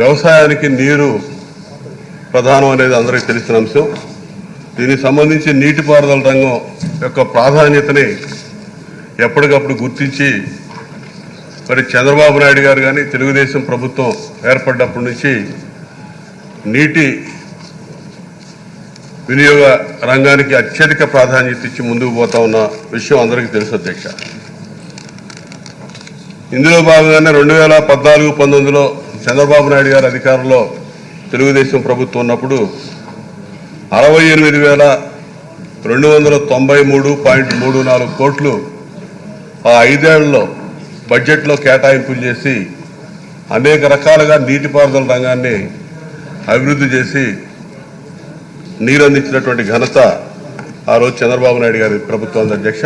వ్యవసాయానికి నీరు ప్రధానం అనేది అందరికీ తెలిసిన అంశం. దీనికి సంబంధించి నీటిపారుదల రంగం యొక్క ప్రాధాన్యతని ఎప్పటికప్పుడు గుర్తించి మరి చంద్రబాబు నాయుడు గారు కానీ తెలుగుదేశం ప్రభుత్వం ఏర్పడ్డప్పటి నుంచి నీటి వినియోగ రంగానికి అత్యధిక ప్రాధాన్యత ఇచ్చి ముందుకు పోతా ఉన్న విషయం అందరికీ తెలుసు అధ్యక్ష. ఇందులో భాగంగానే 2014-19లో చంద్రబాబు నాయుడు గారు అధికారంలో తెలుగుదేశం ప్రభుత్వం ఉన్నప్పుడు 68,293.34 కోట్లు ఆ 5 ఏళ్లలో బడ్జెట్లో కేటాయింపులు చేసి అనేక రకాలుగా నీటిపారుదల రంగాన్ని అభివృద్ధి చేసి నీరు అందించినటువంటి ఘనత ఆ రోజు చంద్రబాబు నాయుడు గారి ప్రభుత్వం అధ్యక్ష.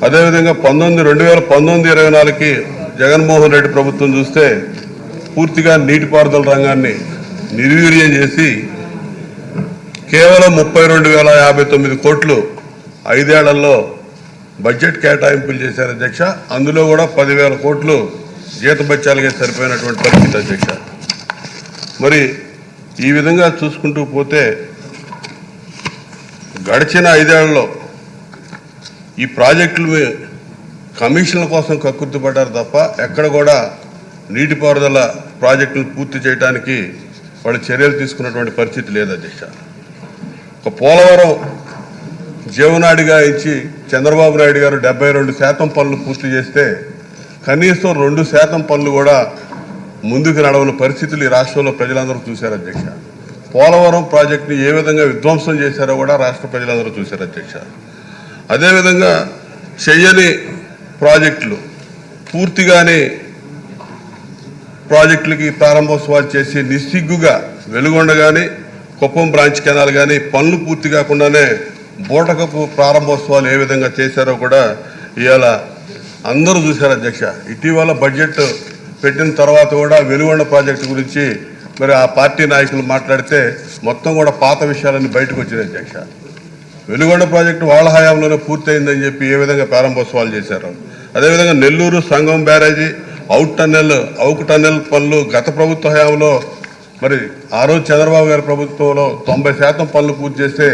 అదేవిధంగా 2019-24కి జగన్మోహన్ రెడ్డి ప్రభుత్వం చూస్తే పూర్తిగా నీటిపారుదల రంగాన్ని నిర్వీర్యం చేసి కేవలం 32,059 కోట్లు 5 ఏళ్లలో బడ్జెట్ కేటాయింపులు చేశారు అధ్యక్ష. అందులో కూడా 10,000 కోట్లు జీతభత్యాలకే సరిపోయినటువంటి పరిస్థితి అధ్యక్ష. మరి ఈ విధంగా చూసుకుంటూ పోతే గడిచిన 5 ఏళ్లలో ఈ ప్రాజెక్టులు కమిషన్ల కోసం కక్కుర్తిపడ్డారు తప్ప ఎక్కడ కూడా నీటిపారుదల ప్రాజెక్టులు పూర్తి చేయడానికి వాళ్ళు చర్యలు తీసుకున్నటువంటి పరిస్థితి లేదు అధ్యక్ష. ఒక పోలవరం జీవనాడిగా ఇచ్చి చంద్రబాబు నాయుడు గారు 72% పనులు పూర్తి చేస్తే కనీసం 2% పనులు కూడా ముందుకు నడవని పరిస్థితులు ఈ రాష్ట్రంలో ప్రజలందరూ చూశారు అధ్యక్ష. పోలవరం ప్రాజెక్టుని ఏ విధంగా విధ్వంసం చేశారో కూడా రాష్ట్ర ప్రజలందరూ చూశారు అధ్యక్ష. అదేవిధంగా చెయ్యని ప్రాజెక్టులు పూర్తిగానే ప్రాజెక్టులకి ప్రారంభోత్సవాలు చేసి నిస్సిగ్గుగా వెలుగొండ కానీ కుప్పం బ్రాంచ్ కెనాల్ కానీ పనులు పూర్తి కాకుండానే బూటకపు ప్రారంభోత్సవాలు ఏ విధంగా చేశారో కూడా ఇవాళ అందరూ చూశారు అధ్యక్ష. ఇటీవల బడ్జెట్ పెట్టిన తర్వాత కూడా వెలుగొండ ప్రాజెక్టు గురించి మరి ఆ పార్టీ నాయకులు మాట్లాడితే మొత్తం కూడా పాత విషయాలన్నీ బయటకు వచ్చినాయి అధ్యక్ష. వెలుగొండ ప్రాజెక్టు వాళ్ళ హయాంలోనే పూర్తయిందని చెప్పి ఏ విధంగా ప్రారంభోత్సవాలు చేశారు. అదేవిధంగా నెల్లూరు సంగం బ్యారేజీ అవుట్ టన్నెల్ పనులు గత ప్రభుత్వ హయాంలో మరి ఆ రోజు చంద్రబాబు గారి ప్రభుత్వంలో 90% పనులు పూర్తి చేస్తే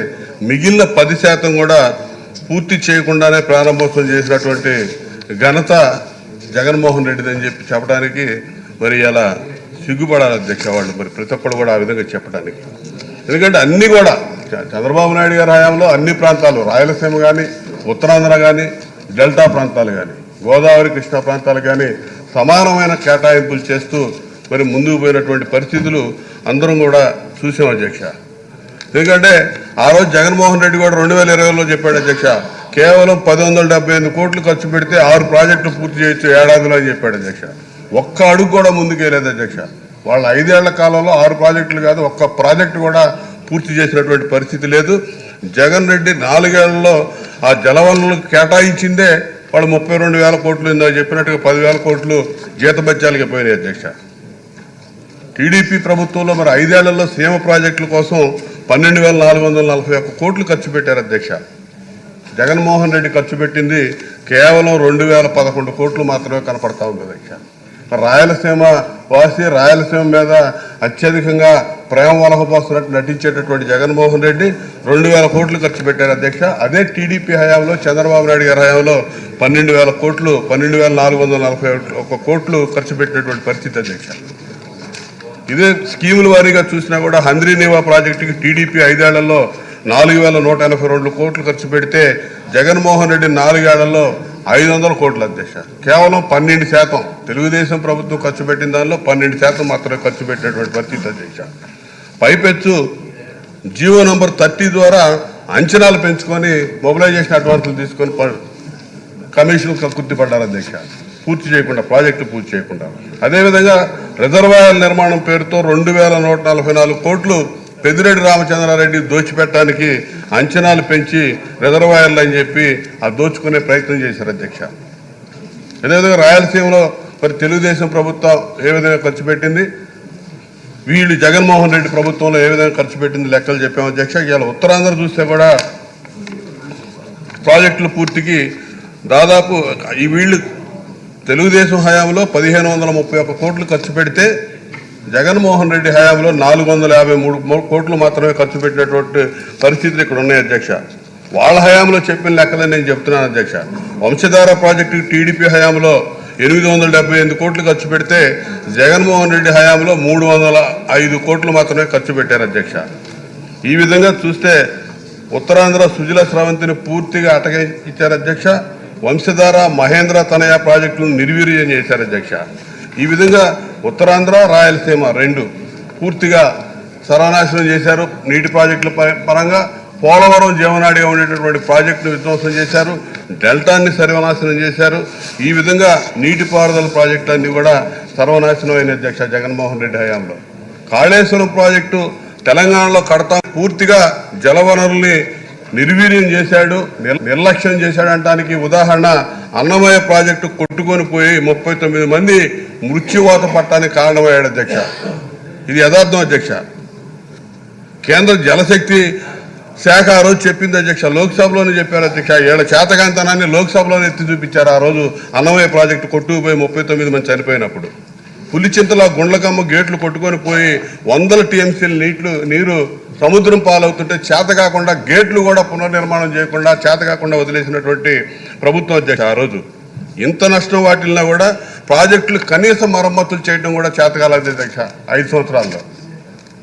మిగిలిన 10% కూడా పూర్తి చేయకుండానే ప్రారంభోత్సవం చేసినటువంటి ఘనత జగన్మోహన్ రెడ్డిదని చెప్పి చెప్పడానికి మరి ఇలా సిగ్గుపడాలి అధ్యక్ష వాళ్ళు. మరి ప్రతి ఒక్కరు కూడా ఆ విధంగా చెప్పడానికి. ఎందుకంటే అన్నీ కూడా చంద్రబాబు నాయుడు గారి హయాంలో అన్ని ప్రాంతాలు రాయలసీమ కానీ ఉత్తరాంధ్ర కానీ డెల్టా ప్రాంతాలు కానీ గోదావరి కృష్ణా ప్రాంతాలు కానీ సమానమైన కేటాయింపులు చేస్తూ మరి ముందుకు పోయినటువంటి పరిస్థితులు అందరం కూడా చూసాం అధ్యక్ష. ఎందుకంటే ఆ రోజు జగన్మోహన్ రెడ్డి కూడా 2020లో చెప్పాడు అధ్యక్ష, కేవలం 1,178 కోట్లు ఖర్చు పెడితే 6 ప్రాజెక్టులు పూర్తి చేయొచ్చు ఏడాదిలో అని చెప్పాడు అధ్యక్ష. ఒక్క అడుగు కూడా ముందుకెళ్ళలేదు అధ్యక్ష. వాళ్ళ 5 ఏళ్ల కాలంలో 6 ప్రాజెక్టులు కాదు ఒక్క ప్రాజెక్టు కూడా పూర్తి చేసినటువంటి పరిస్థితి లేదు. జగన్ రెడ్డి 4 ఏళ్లలో ఆ జలవనరులకు కేటాయించిందే వాళ్ళు 32,000 కోట్లు ఇందాక చెప్పినట్టుగా 10,000 కోట్లు జీతభత్యాలకి పోయినాయి అధ్యక్ష. టీడీపీ ప్రభుత్వంలో మరి 5 ఏళ్లలో సీమ ప్రాజెక్టుల కోసం 12,441 కోట్లు ఖర్చు పెట్టారు అధ్యక్ష. జగన్మోహన్ రెడ్డి ఖర్చు పెట్టింది కేవలం 2,011 కోట్లు మాత్రమే కనపడతా ఉంది అధ్యక్ష. రాయలసీమ వాసి రాయలసీమ మీద అత్యధికంగా ప్రేమ వలకపోస్తున్నట్టు నటించేటటువంటి జగన్మోహన్ రెడ్డి 2,000 కోట్లు ఖర్చు పెట్టారు అధ్యక్ష. అదే టీడీపీ హయాంలో చంద్రబాబు నాయుడు గారి హయాంలో 12,000 కోట్లు 12,441 కోట్లు ఖర్చు పెట్టినటువంటి పరిస్థితి అధ్యక్ష. ఇదే స్కీముల వారీగా చూసినా కూడా హంద్రీనేవా ప్రాజెక్టుకి టీడీపీ 5 ఏళ్లలో 4,182 కోట్లు ఖర్చు పెడితే జగన్మోహన్ రెడ్డి 4 ఏళ్లలో 500 కోట్ల అధ్యక్ష. కేవలం 12% తెలుగుదేశం ప్రభుత్వం ఖర్చు పెట్టిన దానిలో 12% మాత్రమే ఖర్చు పెట్టినటువంటి పరిస్థితి అధ్యక్ష. పైపెచ్చు జీవో నంబర్ 30 ద్వారా అంచనాలు పెంచుకొని మొబిలైజేషన్ అడ్వాన్సులు తీసుకొని కమిషన్ కక్కుర్తిపడ్డారు అధ్యక్ష, పూర్తి చేయకుండా ప్రాజెక్టు పూర్తి చేయకుండా. అదేవిధంగా రిజర్వాయర్ నిర్మాణం పేరుతో 2,144 కోట్లు పెద్దిరెడ్డి రామచంద్రారెడ్డి దోచిపెట్టడానికి అంచనాలు పెంచి రిజర్వాయర్లు అని చెప్పి ఆ దోచుకునే ప్రయత్నం చేశారు అధ్యక్ష. అదేవిధంగా రాయలసీమలో మరి తెలుగుదేశం ప్రభుత్వం ఏ విధంగా ఖర్చు పెట్టింది, వీళ్ళు జగన్మోహన్ రెడ్డి ప్రభుత్వంలో ఏ విధంగా ఖర్చు పెట్టింది లెక్కలు చెప్పాము అధ్యక్ష. ఇవాళ ఉత్తరాంధ్ర చూస్తే కూడా ప్రాజెక్టుల పూర్తికి దాదాపు ఈ వీళ్ళు తెలుగుదేశం హయాంలో 1,531 కోట్లు ఖర్చు పెడితే జగన్మోహన్ రెడ్డి హయాంలో 453 కోట్లు మాత్రమే ఖర్చు పెట్టినటువంటి పరిస్థితులు ఇక్కడ ఉన్నాయి అధ్యక్ష. వాళ్ళ హయాంలో చెప్పిన లెక్కలని నేను చెప్తున్నాను అధ్యక్ష. వంశధార ప్రాజెక్టు టీడీపీ హయాంలో 878 కోట్లు ఖర్చు పెడితే జగన్మోహన్ రెడ్డి హయాంలో 305 కోట్లు మాత్రమే ఖర్చు పెట్టారు అధ్యక్ష. ఈ విధంగా చూస్తే ఉత్తరాంధ్ర సుజల స్రవంతిని పూర్తిగా అటగించారు అధ్యక్ష. వంశధార మహేంద్ర తనయ ప్రాజెక్టులను నిర్వీర్యం చేశారు అధ్యక్ష. ఈ విధంగా ఉత్తరాంధ్ర రాయలసీమ రెండు పూర్తిగా సర్వనాశనం చేశారు. నీటి ప్రాజెక్టుల పరంగా పోలవరం జీవనాడిగా ఉండేటటువంటి ప్రాజెక్టును విధ్వంసం చేశారు. డెల్టాన్ని సర్వనాశనం చేశారు. ఈ విధంగా నీటిపారుదల ప్రాజెక్టులన్నీ కూడా సర్వనాశనం అయిన అధ్యక్ష జగన్మోహన్ రెడ్డి హయాంలో. కాళేశ్వరం ప్రాజెక్టు తెలంగాణలో కడతా పూర్తిగా జలవనరుల్ని నిర్వీర్యం చేశాడు, నిర్లక్ష్యం చేశాడు అనడానికి ఉదాహరణ అన్నమయ్య ప్రాజెక్టు కొట్టుకొని పోయి 39 మంది మృత్యువాత పట్టడానికి కారణమయ్యాడు అధ్యక్ష. ఇది యథార్థం అధ్యక్ష. కేంద్ర జలశక్తి శాఖ ఆ రోజు చెప్పింది అధ్యక్ష, లోక్సభలోనే చెప్పారు అధ్యక్ష. ఏళ్ళ చేతకాంతనాన్ని లోక్సభలోనే ఎత్తి చూపించారు. ఆ రోజు అన్నమయ్య ప్రాజెక్టు కొట్టుకుపోయి 39 మంది చనిపోయినప్పుడు పులిచింతల గుండ్లకమ్మ గేట్లు కొట్టుకొని పోయి 100 టీఎంసీల నీరు సముద్రం పాలవుతుంటే చేత కాకుండా గేట్లు కూడా పునర్నిర్మాణం చేయకుండా చేత కాకుండా వదిలేసినటువంటి ప్రభుత్వం అధ్యక్ష. ఆ రోజు ఇంత నష్టం వాటిల్లా కూడా ప్రాజెక్టులు కనీస మరమ్మతులు చేయడం కూడా చేత కాలేదు అధ్యక్ష 5 సంవత్సరాల్లో.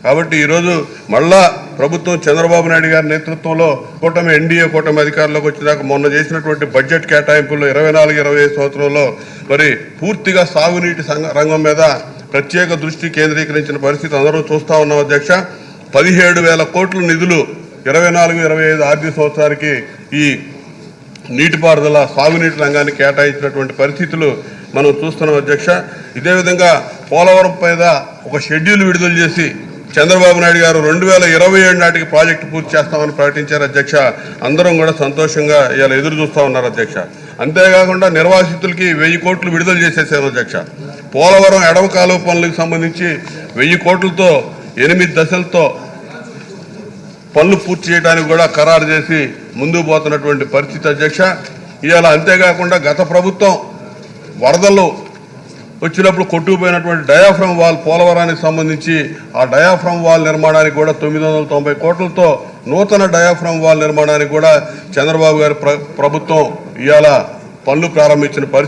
కాబట్టి ఈరోజు మళ్ళా ప్రభుత్వం చంద్రబాబు నాయుడు గారి నేతృత్వంలో కూటమి ఎన్డీఏ కూటమి అధికారంలోకి వచ్చినాక మొన్న చేసినటువంటి బడ్జెట్ కేటాయింపుల్లో 24-25 సంవత్సరంలో మరి పూర్తిగా సాగునీటి రంగం మీద ప్రత్యేక దృష్టి కేంద్రీకరించిన పరిస్థితి అందరూ చూస్తూ ఉన్నాం అధ్యక్ష. 17,000 కోట్ల నిధులు 24-25 ఆర్థిక సంవత్సరానికి ఈ నీటిపారుదల సాగునీటి రంగాన్ని కేటాయించినటువంటి పరిస్థితులు మనం చూస్తున్నాం అధ్యక్ష. ఇదే విధంగా పోలవరం మీద ఒక షెడ్యూల్ విడుదల చేసి చంద్రబాబు నాయుడు గారు 2027 నాటికి ప్రాజెక్టు పూర్తి చేస్తామని ప్రకటించారు అధ్యక్ష. అందరం కూడా సంతోషంగా ఇవాళ ఎదురు చూస్తూ ఉన్నారు అధ్యక్ష. అంతేకాకుండా నిర్వాసితులకి 1000 కోట్లు విడుదల చేసేసారు అధ్యక్ష. పోలవరం ఎడమ కాలువ పనులకు సంబంధించి 1000 కోట్లతో 8 దశలతో పనులు పూర్తి చేయడానికి కూడా ఖరారు చేసి ముందుకు పోతున్నటువంటి పరిస్థితి అధ్యక్ష. ఇవాళ అంతేకాకుండా గత ప్రభుత్వం వరదలు వచ్చినప్పుడు కొట్టుకుపోయినటువంటి డయాఫ్రమ్ వాల్ పోలవరానికి సంబంధించి ఆ డయాఫ్రమ్ వాల్ నిర్మాణానికి కూడా 990 కోట్లతో నూతన డయాఫ్రమ్ వాల్ నిర్మాణానికి కూడా చంద్రబాబు గారి ప్రభుత్వం ఇవాళ పనులు ప్రారంభించిన పరిస్థితి.